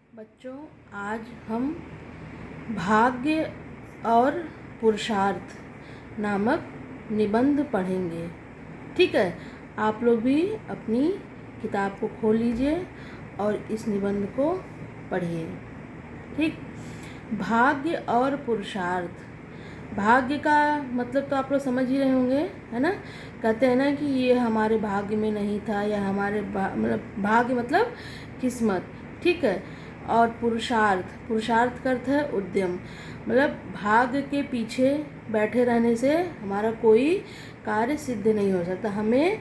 बच्चों, आज हम भाग्य और पुरुषार्थ नामक निबंध पढ़ेंगे। ठीक है, आप लोग भी अपनी किताब को खोल लीजिए और इस निबंध को पढ़िए। ठीक, भाग्य और पुरुषार्थ। भाग्य का मतलब तो आप लोग समझ ही रहे होंगे, है ना। कहते हैं ना कि ये हमारे भाग्य में नहीं था, या हमारे मतलब भाग्य मतलब किस्मत। ठीक है, और पुरुषार्थ का अर्थ है उद्यम। मतलब भाग्य के पीछे बैठे रहने से हमारा कोई कार्य सिद्ध नहीं हो सकता। हमें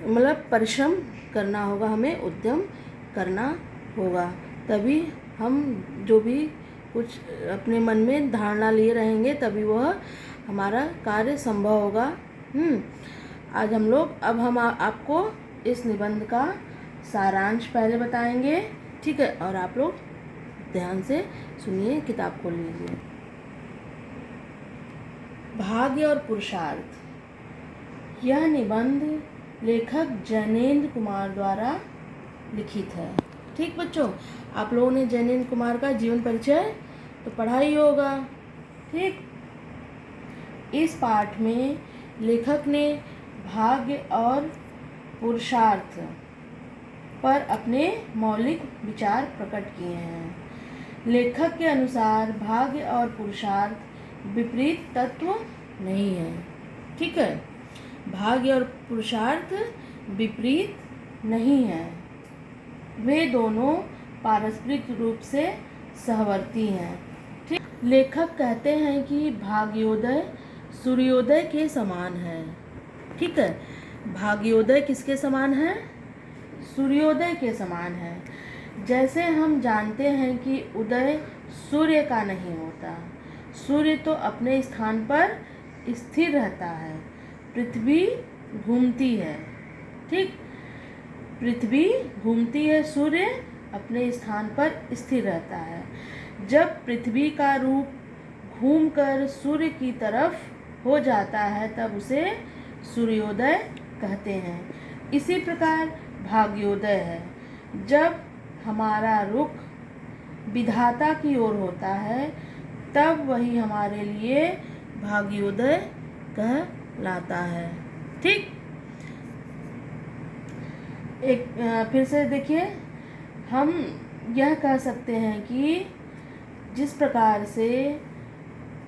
मतलब परिश्रम करना होगा, हमें उद्यम करना होगा, तभी हम जो भी कुछ अपने मन में धारणा लिए रहेंगे तभी वह हमारा कार्य संभव होगा। आज हम आपको इस निबंध का सारांश पहले बताएंगे। ठीक है, और आप लोग ध्यान से सुनिए, किताब खोल लीजिए। भाग्य और पुरुषार्थ। यह निबंध लेखक जैनेन्द्र कुमार द्वारा लिखित है। ठीक बच्चों, आप लोगों ने जैनेन्द्र कुमार का जीवन परिचय तो पढ़ा ही होगा। ठीक, इस पाठ में लेखक ने भाग्य और पुरुषार्थ पर अपने मौलिक विचार प्रकट किए हैं। लेखक के अनुसार भाग्य और पुरुषार्थ विपरीत तत्व नहीं है। ठीक है, भाग्य और पुरुषार्थ विपरीत नहीं है, वे दोनों पारस्परिक रूप से सहवर्ती हैं। ठीक, लेखक कहते हैं कि भाग्योदय सूर्योदय के समान है। ठीक है, भाग्योदय किसके समान है? सूर्योदय के समान है। जैसे हम जानते हैं कि उदय सूर्य का नहीं होता, सूर्य तो अपने स्थान पर स्थिर रहता है, पृथ्वी घूमती है। ठीक, पृथ्वी घूमती है, सूर्य अपने स्थान पर स्थिर रहता है। जब पृथ्वी का रूप घूमकर सूर्य की तरफ हो जाता है तब उसे सूर्योदय कहते हैं। इसी प्रकार भाग्योदय है, जब हमारा रुख विधाता की ओर होता है तब वही हमारे लिए भाग्योदय कहलाता है। ठीक, एक फिर से देखिए, हम यह कह सकते हैं कि जिस प्रकार से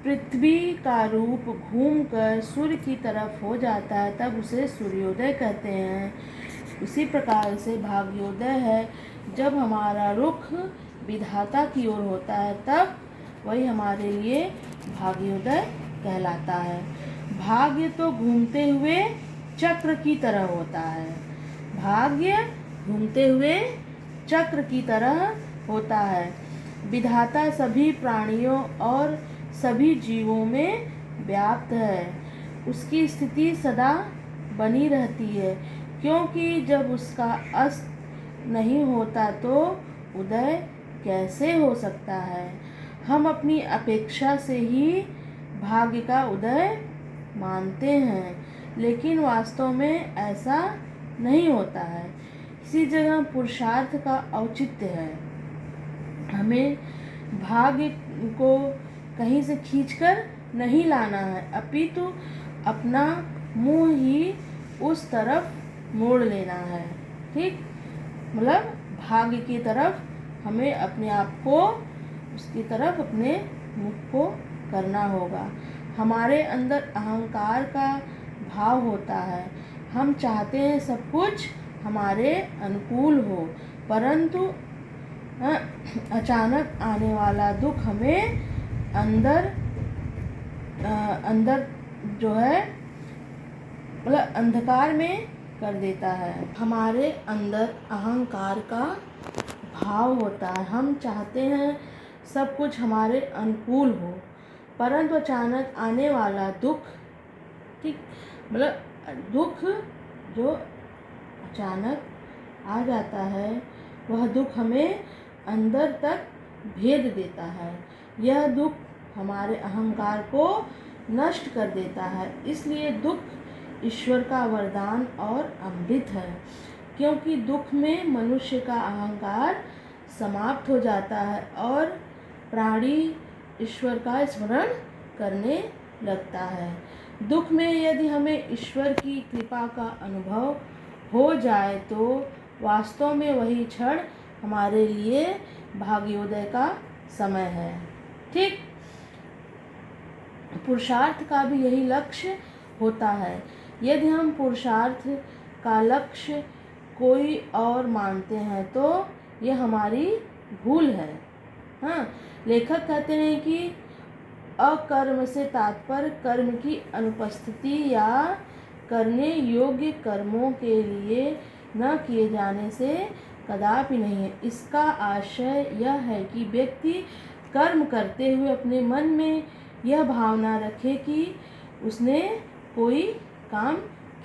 पृथ्वी का रूप घूमकर सूर्य की तरफ हो जाता है तब उसे सूर्योदय कहते हैं, उसी प्रकार से भाग्योदय है, जब हमारा रुख विधाता की ओर होता है तब वही हमारे लिए भाग्योदय कहलाता है। भाग्य तो घूमते हुए चक्र की तरह होता है। भाग्य घूमते हुए चक्र की तरह होता है। विधाता सभी प्राणियों और सभी जीवों में व्याप्त है, उसकी स्थिति सदा बनी रहती है, क्योंकि जब उसका अस्त नहीं होता तो उदय कैसे हो सकता है। हम अपनी अपेक्षा से ही भाग्य का उदय मानते हैं, लेकिन वास्तव में ऐसा नहीं होता है। इसी जगह पुरुषार्थ का औचित्य है। हमें भाग्य को कहीं से खींचकर नहीं लाना है, अपितु अपना मुंह ही उस तरफ मोड़ लेना है। ठीक, मतलब भाग्य की तरफ हमें अपने आप को उसकी तरफ अपने मुख को करना होगा। हमारे अंदर अहंकार का भाव होता है। हम चाहते हैं सब कुछ हमारे अनुकूल हो, परंतु अचानक आने वाला दुख हमें अंदर जो है मतलब अंधकार में कर देता है। हमारे अंदर अहंकार का भाव होता है। हम चाहते हैं सब कुछ हमारे अनुकूल हो, परंतु अचानक आने वाला दुख, ठीक, मतलब दुख जो अचानक आ जाता है वह दुख हमें अंदर तक भेद देता है। यह दुख हमारे अहंकार को नष्ट कर देता है। इसलिए दुख ईश्वर का वरदान और अमृत है, क्योंकि दुख में मनुष्य का अहंकार समाप्त हो जाता है और प्राणी ईश्वर का स्मरण करने लगता है। दुख में यदि हमें ईश्वर की कृपा का अनुभव हो जाए तो वास्तव में वही क्षण हमारे लिए भाग्योदय का समय है। ठीक, पुरुषार्थ का भी यही लक्ष्य होता है। यदि हम पुरुषार्थ का लक्ष्य कोई और मानते हैं तो यह हमारी भूल है। हाँ, लेखक कहते हैं कि अकर्म से तात्पर्य कर्म की अनुपस्थिति या करने योग्य कर्मों के लिए न किए जाने से कदापि नहीं है। इसका आशय यह है कि व्यक्ति कर्म करते हुए अपने मन में यह भावना रखे कि उसने कोई काम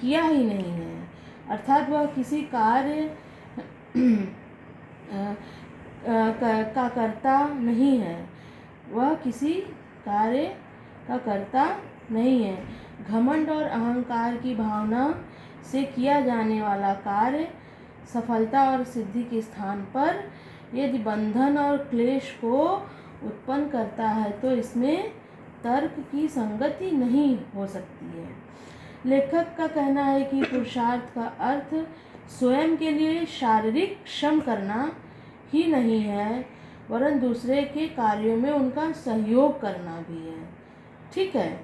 किया ही नहीं है, अर्थात वह किसी कार्य का कर्ता नहीं है, वह किसी कार्य का कर्ता नहीं है। घमंड और अहंकार की भावना से किया जाने वाला कार्य सफलता और सिद्धि के स्थान पर यदि बंधन और क्लेश को उत्पन्न करता है तो इसमें तर्क की संगति नहीं हो सकती है। लेखक का कहना है कि पुरुषार्थ का अर्थ स्वयं के लिए शारीरिक श्रम करना ही नहीं है, वरन दूसरे के कार्यों में उनका सहयोग करना भी है। ठीक है,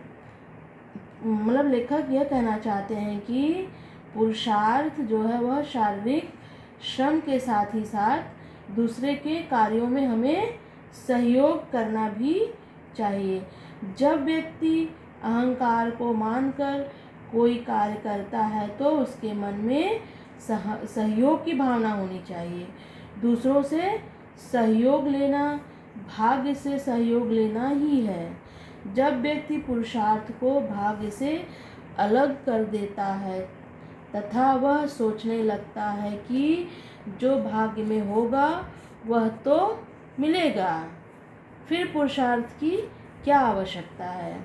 मतलब लेखक यह कहना चाहते हैं कि पुरुषार्थ जो है वह शारीरिक श्रम के साथ ही साथ दूसरे के कार्यों में हमें सहयोग करना भी चाहिए। जब व्यक्ति अहंकार को मानकर कोई कार्य करता है तो उसके मन में सहयोग की भावना होनी चाहिए। दूसरों से सहयोग लेना भाग्य से सहयोग लेना ही है। जब व्यक्ति पुरुषार्थ को भाग्य से अलग कर देता है तथा वह सोचने लगता है कि जो भाग्य में होगा वह तो मिलेगा, फिर पुरुषार्थ की क्या आवश्यकता है।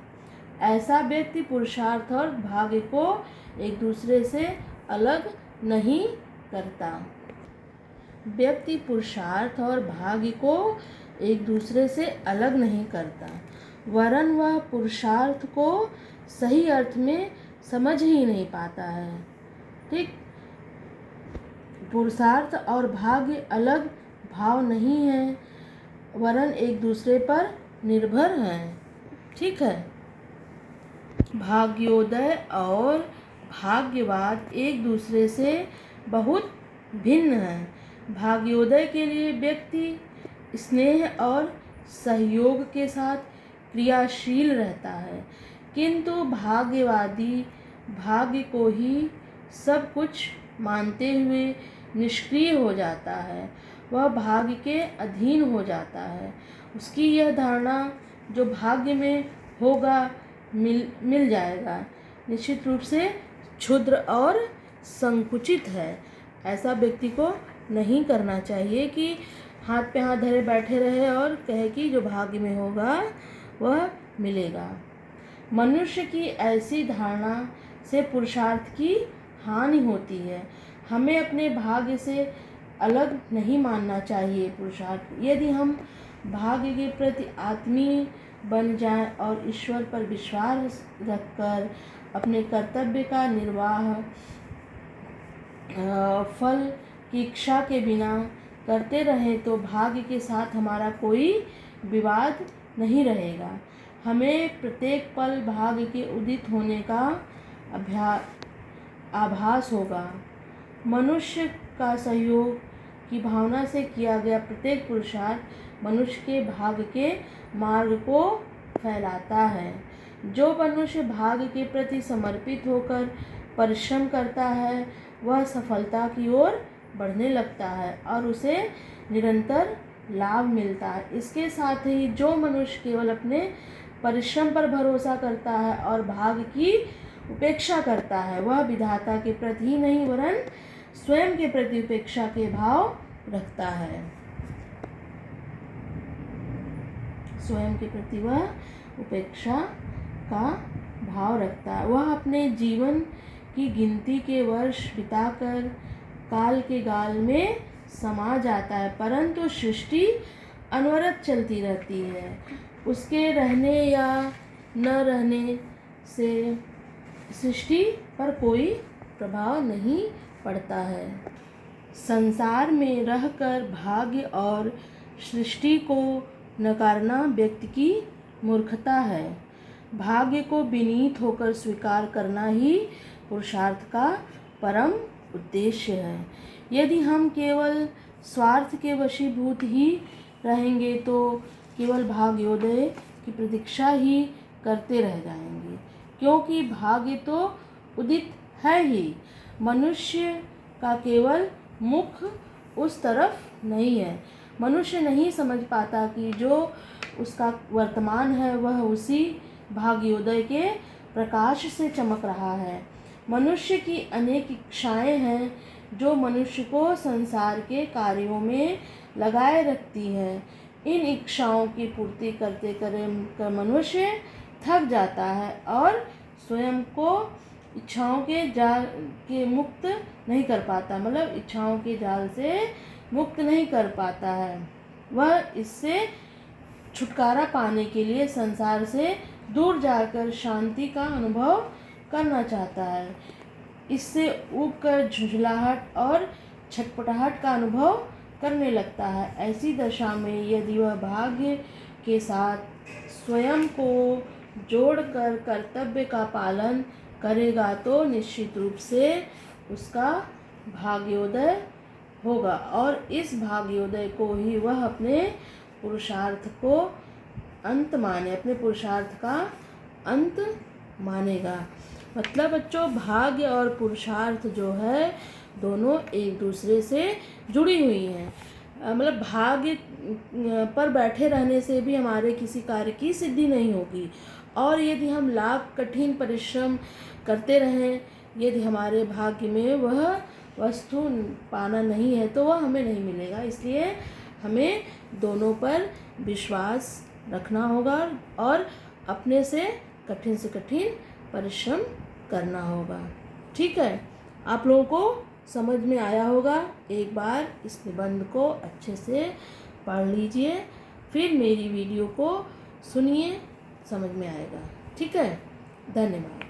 ऐसा व्यक्ति पुरुषार्थ और भाग्य को एक दूसरे से अलग नहीं करता। व्यक्ति पुरुषार्थ और भाग्य को एक दूसरे से अलग नहीं करता, वरन वह पुरुषार्थ को सही अर्थ में समझ ही नहीं पाता है। ठीक, पुरुषार्थ और भाग्य अलग भाव नहीं है, वरन एक दूसरे पर निर्भर हैं। ठीक है, भाग्योदय और भाग्यवाद एक दूसरे से बहुत भिन्न हैं। भाग्योदय के लिए व्यक्ति स्नेह और सहयोग के साथ क्रियाशील रहता है, किंतु भाग्यवादी भाग्य को ही सब कुछ मानते हुए निष्क्रिय हो जाता है। वह भाग्य के अधीन हो जाता है। उसकी यह धारणा जो भाग्य में होगा मिल जाएगा निश्चित रूप से क्षुद्र और संकुचित है। ऐसा व्यक्ति को नहीं करना चाहिए कि हाथ पे हाथ धरे बैठे रहे और कहे कि जो भाग्य में होगा वह मिलेगा। मनुष्य की ऐसी धारणा से पुरुषार्थ की हानि होती है। हमें अपने भाग्य से अलग नहीं मानना चाहिए पुरुषार्थ। यदि हम भाग्य के प्रति आत्मीय बन जाएं और ईश्वर पर विश्वास रखकर अपने कर्तव्य का निर्वाह फल की इच्छा के बिना करते रहें तो भाग्य के साथ हमारा कोई विवाद नहीं रहेगा। हमें प्रत्येक पल भाग्य के उदित होने का आभास होगा। मनुष्य का सहयोग की भावना से किया गया प्रत्येक पुरुषार्थ मनुष्य के भाग्य के मार्ग को फैलाता है। जो मनुष्य भाग्य के प्रति समर्पित होकर परिश्रम करता है वह सफलता की ओर बढ़ने लगता है और उसे निरंतर लाभ मिलता है। इसके साथ ही जो मनुष्य केवल अपने परिश्रम पर भरोसा करता है और भाग्य की उपेक्षा करता है वह विधाता के प्रति ही नहीं वरन स्वयं के प्रति उपेक्षा के भाव रखता है। स्वयं के प्रति वह उपेक्षा का भाव रखता है। वह अपने जीवन की गिनती के वर्ष बिताकर काल के गाल में समा जाता है, परंतु सृष्टि अनवरत चलती रहती है। उसके रहने या न रहने से सृष्टि पर कोई प्रभाव नहीं पड़ता है। संसार में रहकर भाग्य और सृष्टि को नकारना व्यक्ति की मूर्खता है। भाग्य को विनीत होकर स्वीकार करना ही पुरुषार्थ का परम उद्देश्य है। यदि हम केवल स्वार्थ के वशीभूत ही रहेंगे तो केवल भाग्योदय की प्रतीक्षा ही करते रह जाएंगे, क्योंकि भाग्य तो उदित है ही। मनुष्य का केवल मुख उस तरफ नहीं है। मनुष्य नहीं समझ पाता कि जो उसका वर्तमान है वह उसी भाग्योदय के प्रकाश से चमक रहा है। मनुष्य की अनेक इच्छाएं हैं जो मनुष्य को संसार के कार्यों में लगाए रखती है। इन इच्छाओं की पूर्ति करते कर मनुष्य थक जाता है और स्वयं को इच्छाओं के जाल के मुक्त नहीं कर पाता, मतलब इच्छाओं के जाल से मुक्त नहीं कर पाता है। वह इससे छुटकारा पाने के लिए संसार से दूर जाकर शांति का अनुभव करना चाहता है। इससे ऊबकर झुंझलाहट और छटपटाहट का अनुभव करने लगता है। ऐसी दशा में यदि वह भाग्य के साथ स्वयं को जोड़कर कर्तव्य का पालन करेगा तो निश्चित रूप से उसका भाग्योदय होगा और इस भाग्योदय को ही वह अपने पुरुषार्थ को अपने पुरुषार्थ का अंत मानेगा। मतलब बच्चों, भाग्य और पुरुषार्थ जो है दोनों एक दूसरे से जुड़ी हुई हैं। मतलब भाग्य पर बैठे रहने से भी हमारे किसी कार्य की सिद्धि नहीं होगी, और यदि हम लाख कठिन परिश्रम करते रहें, यदि हमारे भाग्य में वह वस्तु पाना नहीं है तो वह हमें नहीं मिलेगा। इसलिए हमें दोनों पर विश्वास रखना होगा और अपने से कठिन परिश्रम करना होगा। ठीक है, आप लोगों को समझ में आया होगा। एक बार इस निबंध को अच्छे से पढ़ लीजिए, फिर मेरी वीडियो को सुनिए, समझ में आएगा। ठीक है, धन्यवाद।